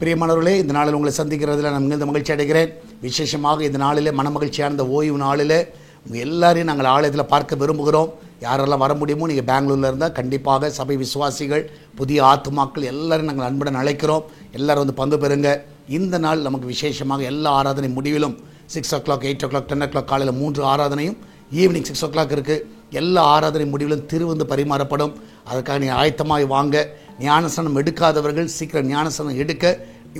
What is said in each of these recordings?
பிரியமானவர்களே, இந்த நாளில் உங்களை சந்திக்கிறதுல நான் மிகுந்த மகிழ்ச்சி அடைகிறேன். விசேஷமாக இந்த நாளில் மனமகிழ்ச்சியான இந்த ஓய்வு நாளில் உங்கள் எல்லாரையும் நாங்கள் ஆலயத்தில் பார்க்க விரும்புகிறோம். யாரெல்லாம் வர முடியுமோ நீங்கள் பெங்களூரில் இருந்தால் கண்டிப்பாக சபை விசுவாசிகள், புதிய ஆத்துமாக்கள் எல்லாரும் நாங்கள் அன்புடன் அழைக்கிறோம். எல்லோரும் வந்து பங்கு பெறுங்க. இந்த நாள் நமக்கு விசேஷமாக எல்லா ஆராதனை முடிவிலும் 6 o'clock, 8 o'clock, 10 o'clock காலையில் 3 ஆராதனையும் ஈவினிங் 6 o'clock இருக்குது. எல்லா ஆராதனை முடிவிலும் திருவிருந்து பரிமாறப்படும். அதுக்காக நீ ஆயத்தமாகி வாங்க. ஞானஸ்நானம் எடுக்காதவர்கள் சீக்கிரம் ஞானஸ்நானம் எடுக்க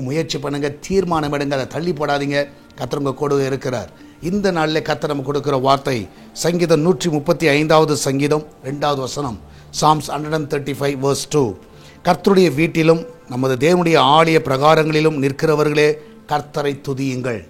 முயற்சி பண்ணுங்க. தீர்மானம் எடுங்க, அதை தள்ளி போடாதீங்க. கர்த்தர் உங்க கூட இருக்கிறார். இந்த நாளில் கர்த்தர் நமக்கு கொடுக்கிற வார்த்தை சங்கீதம் 135 சங்கீதம் 2வது வசனம், Psalms 135 verse 2. கர்த்தருடைய வீட்டிலும் நமது தேவனுடைய ஆலய பிரகாரங்களிலும் நிற்கிறவர்களே கர்த்தரை துதியுங்கள்.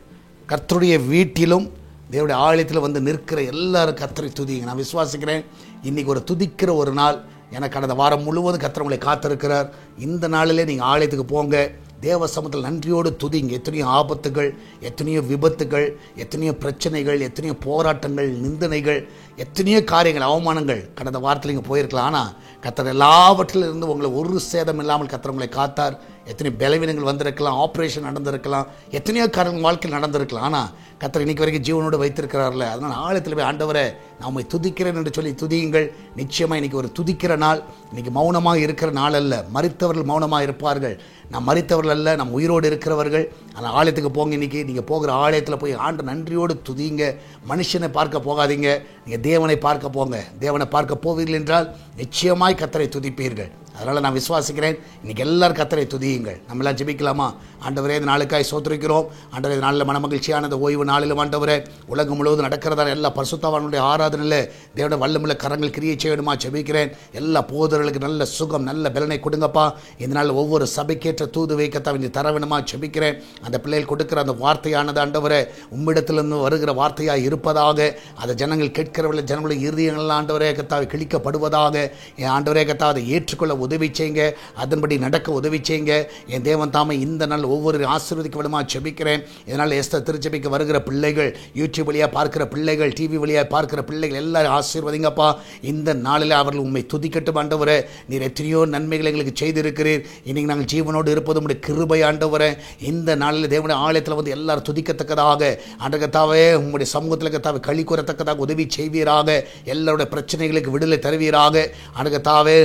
கர்த்தருடைய வீட்டிலும் தேவனுடைய ஆலயத்தில் வந்து நிற்கிற எல்லாரும் கர்த்தரை துதியுங்க. நான் விசுவாசிக்கிறேன் இன்றைக்கி ஒரு துதிக்கிற ஒரு நாள். எனக்கு கடந்த வாரம் முழுவதும் கர்த்தர் உங்களை காத்திருக்கிறார். இந்த நாளிலே நீங்கள் ஆலயத்துக்கு போங்க. தேவ சமூகத்தில் நன்றியோடு துதிங்க. எத்தனையோ ஆபத்துகள், எத்தனையோ விபத்துகள், எத்தனையோ பிரச்சனைகள், எத்தனையோ போராட்டங்கள், நிந்தனைகள், எத்தனையோ காரியங்கள், அவமானங்கள் கடந்த வாரத்தில் இங்கே போயிருக்கலாம். ஆனால் கர்த்தர் எல்லாவற்றிலிருந்து உங்களை ஒரு சேதம் இல்லாமல் கர்த்தர் உங்களை காத்தார். எத்தனையோ பலவீனங்கள் வந்திருக்கலாம், ஆப்ரேஷன் நடந்திருக்கலாம், எத்தனையோ காரியங்கள் வாழ்க்கையில் நடந்திருக்கலாம். ஆனால் கர்த்தர் இன்னைக்கு வரைக்கும் ஜீவனோடு வைத்திருக்கிறார்ல. அதனால் ஆலயத்தில் போய் ஆண்டவரை நான் உம்மை துதிக்கிறேன் என்று சொல்லி துதியுங்கள். நிச்சயமாக இன்றைக்கி ஒரு துதிக்கிற நாள். இன்றைக்கி மௌனமாக இருக்கிற நாள் அல்ல. மரித்தவர்கள் மௌனமாக இருப்பார்கள். நாம் மரித்தவர்கள் அல்ல, நம்ம உயிரோடு இருக்கிறவர்கள். அந்த ஆலயத்துக்கு போங்க. இன்றைக்கி நீங்கள் போகிற ஆலயத்தில் போய் ஆண்டு நன்றியோடு துதிங்க. மனுஷனை பார்க்க போகாதீங்க, நீங்கள் தேவனை பார்க்க போங்க. தேவனை பார்க்க போவீர்கள் என்றால் நிச்சயமாய் கர்த்தரை துதிப்பீர்கள். அதனால் நான் விசுவாசிக்கிறேன் இன்றைக்கி எல்லாரும் கர்த்தரை துதியுங்கள். நம்மளாம் ஜெபிக்கலாமா? ஆண்டவரே, இந்த நாளுக்காய் சோத்திரிக்கிறோம். ஆண்டவரே, இந்த நாளில் மனமகிழ்ச்சியானது ஓய்வு நாளிலும் ஆண்டவரே உலகம் முழுவதும் நடக்கிறதான எல்லா பரிசுத்தவான்களுடைய ஆராதனையில் தேவனுடைய வல்லமுள்ள கரங்கள் கிரியை செய்யணுமா ஜெபிக்கிறேன். எல்லா போதர்களுக்கு நல்ல சுகம், நல்ல பலனை கொடுங்கப்பா. இந்த நாளில் ஒவ்வொரு சபைக்கேற்ற தூது வைக்கத்தான் நீ தர வேணுமா ஜெபிக்கிறேன். அந்த பிள்ளைகள் கொடுக்கிற அந்த வார்த்தையானது ஆண்டவரே உம்மிடத்திலிருந்து வருகிற வார்த்தையாக இருப்பதாக. அதை ஜனங்கள் கேட்கிறவர்கள் ஜனங்களுடைய இருதயங்கள் ஆண்டவரே கத்தாவை கிழிக்கப்படுவதாக. என் ஆண்டவரே கத்தா அதை ஏற்றுக்கொள்ள உதவி செய்யுங்க. அதன்படி நடக்க உதவி செய்யுங்க. என் தேவன் தாமே இந்த நாள் ஒவ்வொரு ஆசீர்வதிக்க விடுமா ஜெபிக்கிறேன். இதனால் எஸ்தர் திருச்சபைக்கு வருகிற பிள்ளைகள், யூடியூப் வழியாக பார்க்கிற பிள்ளைகள், டிவி வழியாக பார்க்கிற பிள்ளைகள் எல்லாரும் ஆசீர்வதிங்கப்பா. இந்த நாளில் அவர்கள் உண்மை துதிக்கட்டும் ஆண்டவரே. நீர் எத்தனையோ நன்மைகள் எங்களுக்கு செய்திருக்கிறீர். இன்னைக்கு நாங்கள் ஜீவனோடு இருப்பது உடைய கிருபை ஆண்டவரே. இந்த நாளில் தேவனுடைய ஆலயத்தில் வந்து எல்லாரும் துதிக்கத்தக்கதாக ஆண்டகத்தாவே உங்களுடைய சமூகத்தில் கத்தாவை களி கூறத்தக்கதாக உதவி செய்வீராக. எல்லாருடைய பிரச்சனைகளுக்கு விடுதலை தருவீராக. ஆண்டகத்தாவே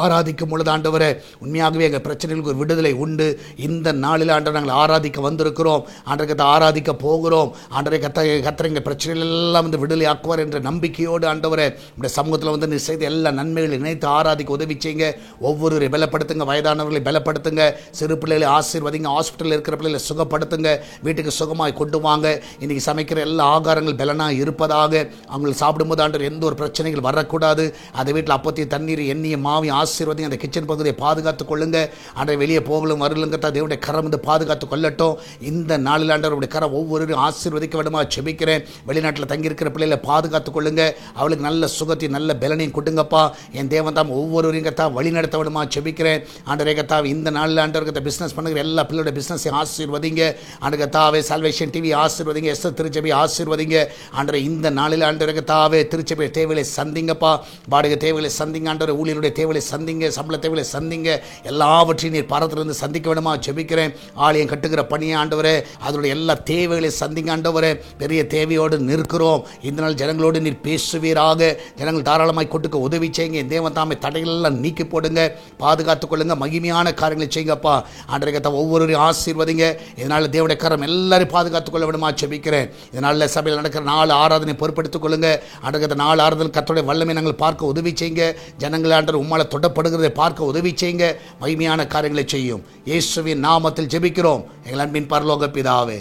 ஆராதிக்கும் பொழுது ஆண்டவரே உண்மையாகவே எங்கள் பிரச்சனைகளுக்கு ஒரு விடுதலை உண்டு. இந்த நாளில் ஆண்டவர் நாங்கள் ஆராதிக்க வந்திருக்கிறோம். ஆண்டவரை ஆராதிக்க போகிறோம். ஆண்டவரை கர்த்தர் எங்கள் பிரச்சனைகள் எல்லாம் வந்து விடுதலை ஆக்குவார் என்ற நம்பிக்கையோடு ஆண்டவரை உடைய சமூகத்தில் வந்து நீ செய்த எல்லா நன்மைகளை நினைத்து ஆராதிக்க உதவி செய்யுங்க. ஒவ்வொருவரை பலப்படுத்துங்க. வயதானவர்களை பலப்படுத்துங்க. சிறு பிள்ளைகளை ஆசீர்வதிங்க. ஹாஸ்பிட்டலில் இருக்கிற பிள்ளைகளை சுகப்படுத்துங்க. வீட்டுக்கு சுகமாய் கொண்டு வாங்க. இன்றைக்கி சமைக்கிற எல்லா ஆகாரங்கள் பலனாக இருப்பதாக. அவங்களுக்கு சாப்பிடும்போது ஆண்டவர் எந்த ஒரு பிரச்சனைகள் வரக்கூடாது. அந்த வீட்டில் அப்பத்திய தண்ணீர், எண்ணெயை, மாவி ஆசீர்வதிங்க. அந்த கிச்சன் பகுதியை பாதுகாத்துக் கொள்ளுங்க. ஆண்டவரை வெளியே போகலும் வரலுங்க தேவனுடைய கரம் வந்து பாதுகாத்துக் கொள்ளட்டும். இந்த நாளில் ஆண்டவருடைய கரம் ஒவ்வொருவரும் ஆசீர்வதிக்க வேண்டுமா ஜெபிக்கிறேன். வெளிநாட்டில் தங்கியிருக்கிற பிள்ளைகளை பாதுகாத்துக் கொள்ளுங்க. அவளுக்கு நல்ல சுகத்தையும் நல்ல பலனையும் கொடுங்கப்பா. என் தேவன் தாம் ஒவ்வொருவரையும் கத்தா வழி நடத்த வேண்டுமா ஜெபிக்கிறேன். ஆண்டவரே கத்தா இந்த நாளில் ஆண்டவருக்கு பிசினஸ் பண்ணுகிற எல்லா பிள்ளையோட பிசினஸை ஆசீர்வதிங்க. ஆண்டு கத்தாவே சால்வேஷன் டிவி ஆசீர்வதிங்க. எஸ்தர் திருச்சபை ஆசீர்வதிங்க. ஆண்டவரே இந்த நாளில் ஆண்டவரே கத்தாவே திருச்சபை தேவைகளை சந்திங்கப்பா. வாடகை தேவைகளை சந்திங்க. ஆண்டவரே ஊழியருடைய தேவைகளை சந்திங்க. சம்பள தேவைகளை சந்திங்க. எல்லாவற்றையும் நீர் பாரத்திலிருந்து சந்திக்க வேண்டுமா ஜெபிக்கிறேன். ஆலயம் கட்டுகிற பணியை ஆண்டவரே அதனுடைய எல்லா தேவைகளை சந்திங்க ஆண்டவரே. பெரிய தேவையோடு நிற்கிறோம். இந்த நாள் ஜனங்களோடு நீர் பேசுவீராக. ஜனங்கள் தாராளமாய் கொட்டுக்க உதவி செய்யுங்க. என் தேவன் தாமே தடைகளெல்லாம் நீக்கி போடுங்க. பாதுகாத்துக் கொள்ளுங்க. மகிமையான காரியங்களை செய்யுங்கப்பா. ஆண்டவரே கத்தா ஒவ்வொருவரையும் ஆசீர்வதிங்க. இதனால் தேவனுடைய கரம் எல்லாரையும் பாதுகாத்துக் கொள்ள வேண்டுமா ஜெபிக்கிறேன். இதனால் சபையில் நடக்கிற 4 ஆராதனை பொறுப்பெடுத்துக் கொள்ளுங்க. ஆண்டவரே 4 ஆராதனை கர்த்தருடைய வல்லமை நாங்கள் பார்க்க உதவி செய்யுங்க. ஜனங்கள் ஆண்டவர் உம்மால தொடப்படுகிறதை பார்க்க உதவி செய்யுங்க. மகிமையான காரியங்களை செய்யும். இயேசுவின் நாமத்தில் ஜெபிக்கிறோம் எங்கள் அன்பின் பரலோக பிதாவே.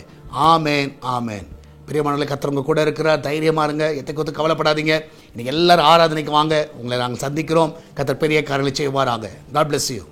ஆமேன், ஆமேன். பிரியமானவர்களே, கர்த்தர் உங்க கூட இருக்கிறார். தைரியமாக இருங்க. எத்தை குறித்து கவலைப்படாதீங்க. இன்னைக்கு எல்லாரும் ஆராதனைக்கு வாங்க. உங்களை நாங்கள் சந்திக்கிறோம். கர்த்தர் பெரிய காரியங்களை செய்வாராக. God bless you.